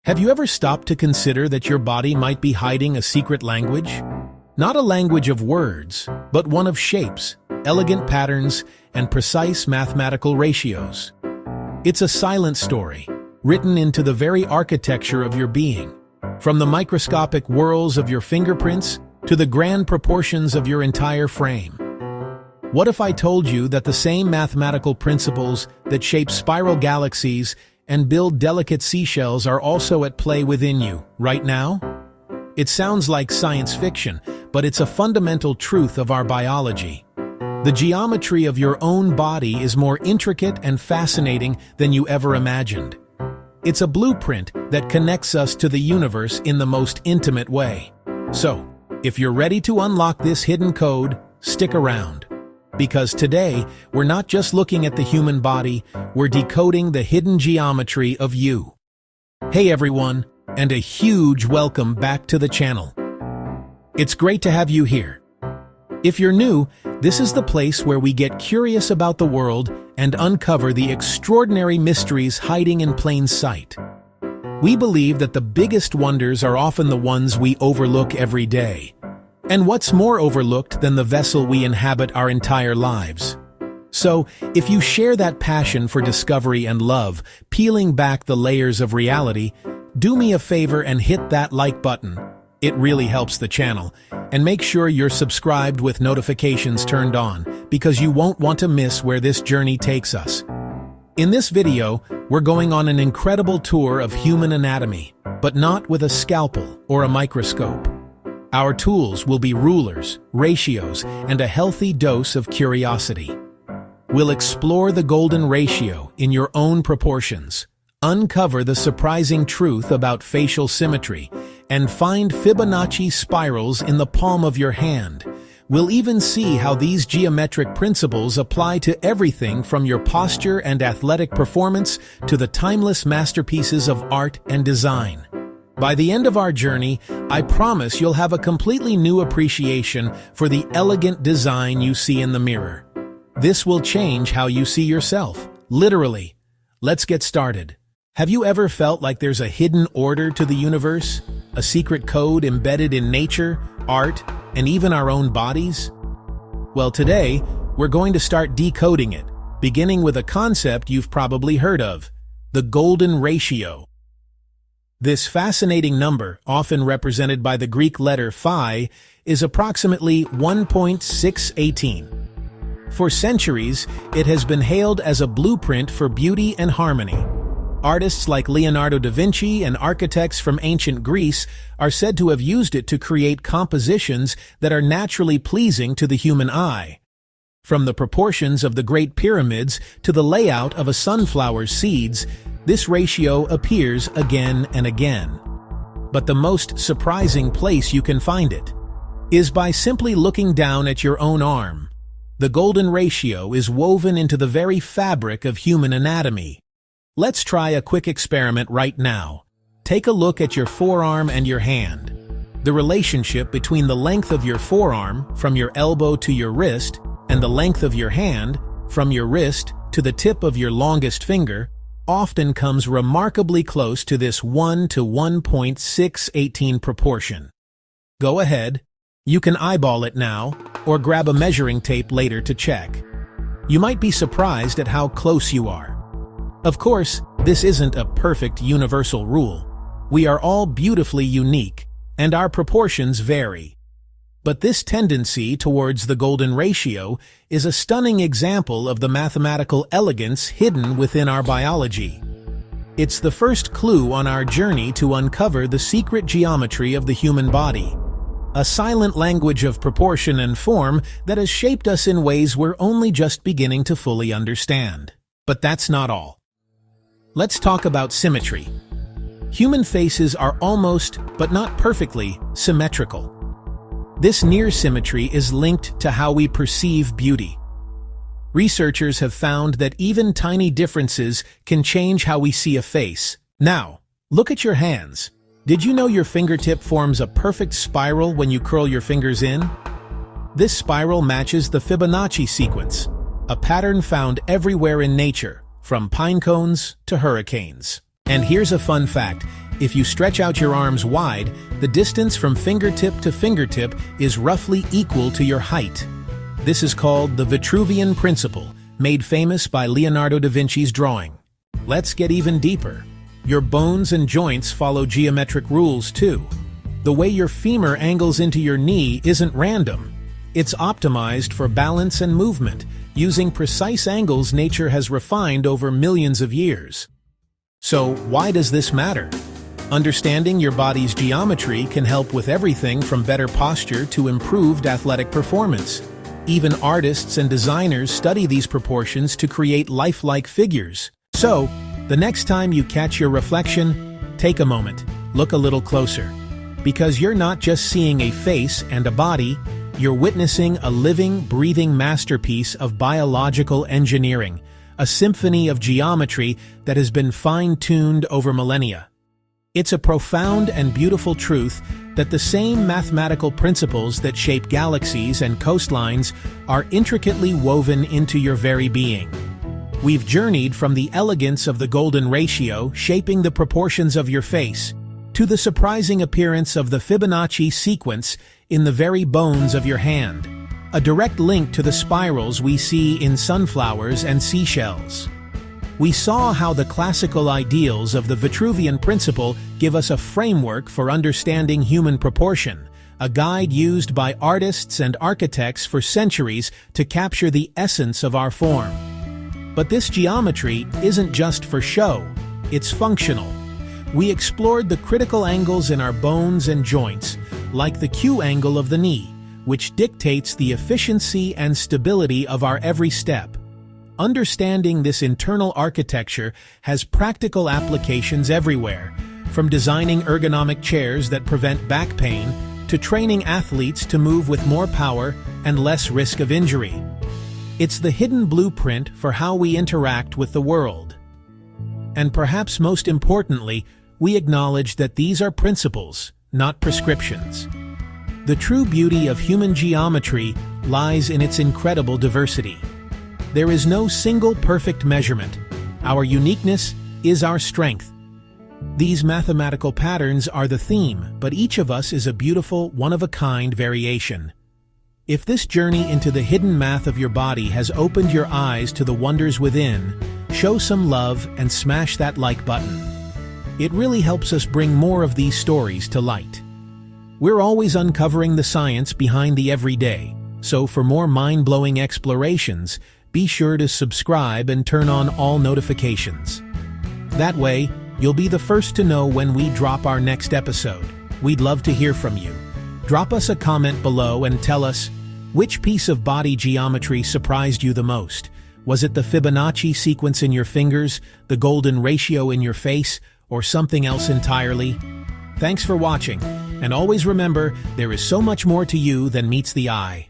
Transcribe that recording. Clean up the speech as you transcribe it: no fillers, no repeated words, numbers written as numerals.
Have you ever stopped to consider that your body might be hiding a secret language? Not a language of words, but one of shapes, elegant patterns, and precise mathematical ratios. It's a silent story, written into the very architecture of your being, from the microscopic whorls of your fingerprints to the grand proportions of your entire frame. What if I told you that the same mathematical principles that shape spiral galaxies and build delicate seashells are also at play within you, right now? It sounds like science fiction, but it's a fundamental truth of our biology. The geometry of your own body is more intricate and fascinating than you ever imagined. It's a blueprint that connects us to the universe in the most intimate way. So, if you're ready to unlock this hidden code, stick around. Because today, we're not just looking at the human body, we're decoding the hidden geometry of you. Hey everyone, and a huge welcome back to the channel. It's great to have you here. If you're new, this is the place where we get curious about the world and uncover the extraordinary mysteries hiding in plain sight. We believe that the biggest wonders are often the ones we overlook every day. And what's more overlooked than the vessel we inhabit our entire lives? So, if you share that passion for discovery and love, peeling back the layers of reality, do me a favor and hit that like button. It really helps the channel. And make sure you're subscribed with notifications turned on, because you won't want to miss where this journey takes us. In this video, we're going on an incredible tour of human anatomy, but not with a scalpel or a microscope. Our tools will be rulers, ratios, and a healthy dose of curiosity. We'll explore the golden ratio in your own proportions, uncover the surprising truth about facial symmetry, and find Fibonacci spirals in the palm of your hand. We'll even see how these geometric principles apply to everything from your posture and athletic performance to the timeless masterpieces of art and design. By the end of our journey, I promise you'll have a completely new appreciation for the elegant design you see in the mirror. This will change how you see yourself, literally. Let's get started. Have you ever felt like there's a hidden order to the universe? A secret code embedded in nature, art, and even our own bodies? Well, today, we're going to start decoding it, beginning with a concept you've probably heard of, the golden ratio. This fascinating number, often represented by the Greek letter phi, is approximately 1.618. For centuries, it has been hailed as a blueprint for beauty and harmony. Artists like Leonardo da Vinci and architects from ancient Greece are said to have used it to create compositions that are naturally pleasing to the human eye. From the proportions of the Great Pyramids to the layout of a sunflower's seeds, this ratio appears again and again. But the most surprising place you can find it is by simply looking down at your own arm. The golden ratio is woven into the very fabric of human anatomy. Let's try a quick experiment right now. Take a look at your forearm and your hand. The relationship between the length of your forearm, from your elbow to your wrist, and the length of your hand, from your wrist to the tip of your longest finger, often comes remarkably close to this 1 to 1.618 proportion. Go ahead. You can eyeball it now, or grab a measuring tape later to check. You might be surprised at how close you are. Of course, this isn't a perfect universal rule. We are all beautifully unique, and our proportions vary. But this tendency towards the golden ratio is a stunning example of the mathematical elegance hidden within our biology. It's the first clue on our journey to uncover the secret geometry of the human body, a silent language of proportion and form that has shaped us in ways we're only just beginning to fully understand. But that's not all. Let's talk about symmetry. Human faces are almost, but not perfectly, symmetrical. This near symmetry is linked to how we perceive beauty. Researchers have found that even tiny differences can change how we see a face. Now, look at your hands. Did you know your fingertip forms a perfect spiral when you curl your fingers in? This spiral matches the Fibonacci sequence, a pattern found everywhere in nature, from pine cones to hurricanes. And here's a fun fact. If you stretch out your arms wide, the distance from fingertip to fingertip is roughly equal to your height. This is called the Vitruvian Principle, made famous by Leonardo da Vinci's drawing. Let's get even deeper. Your bones and joints follow geometric rules too. The way your femur angles into your knee isn't random. It's optimized for balance and movement, using precise angles nature has refined over millions of years. So, why does this matter? Understanding your body's geometry can help with everything from better posture to improved athletic performance. Even artists and designers study these proportions to create lifelike figures. So, the next time you catch your reflection, take a moment, look a little closer. Because you're not just seeing a face and a body, you're witnessing a living, breathing masterpiece of biological engineering, a symphony of geometry that has been fine-tuned over millennia. It's a profound and beautiful truth that the same mathematical principles that shape galaxies and coastlines are intricately woven into your very being. We've journeyed from the elegance of the golden ratio shaping the proportions of your face, to the surprising appearance of the Fibonacci sequence in the very bones of your hand, a direct link to the spirals we see in sunflowers and seashells. We saw how the classical ideals of the Vitruvian Principle give us a framework for understanding human proportion, a guide used by artists and architects for centuries to capture the essence of our form. But this geometry isn't just for show, it's functional. We explored the critical angles in our bones and joints, like the Q angle of the knee, which dictates the efficiency and stability of our every step. Understanding this internal architecture has practical applications everywhere, from designing ergonomic chairs that prevent back pain to training athletes to move with more power and less risk of injury. It's the hidden blueprint for how we interact with the world. And perhaps most importantly, we acknowledge that these are principles, not prescriptions. The true beauty of human geometry lies in its incredible diversity. There is no single perfect measurement. Our uniqueness is our strength. These mathematical patterns are the theme, but each of us is a beautiful, one-of-a-kind variation. If this journey into the hidden math of your body has opened your eyes to the wonders within, show some love and smash that like button. It really helps us bring more of these stories to light. We're always uncovering the science behind the everyday, so for more mind-blowing explorations, be sure to subscribe and turn on all notifications. That way, you'll be the first to know when we drop our next episode. We'd love to hear from you. Drop us a comment below and tell us, which piece of body geometry surprised you the most? Was it the Fibonacci sequence in your fingers, the golden ratio in your face, or something else entirely? Thanks for watching, and always remember, there is so much more to you than meets the eye.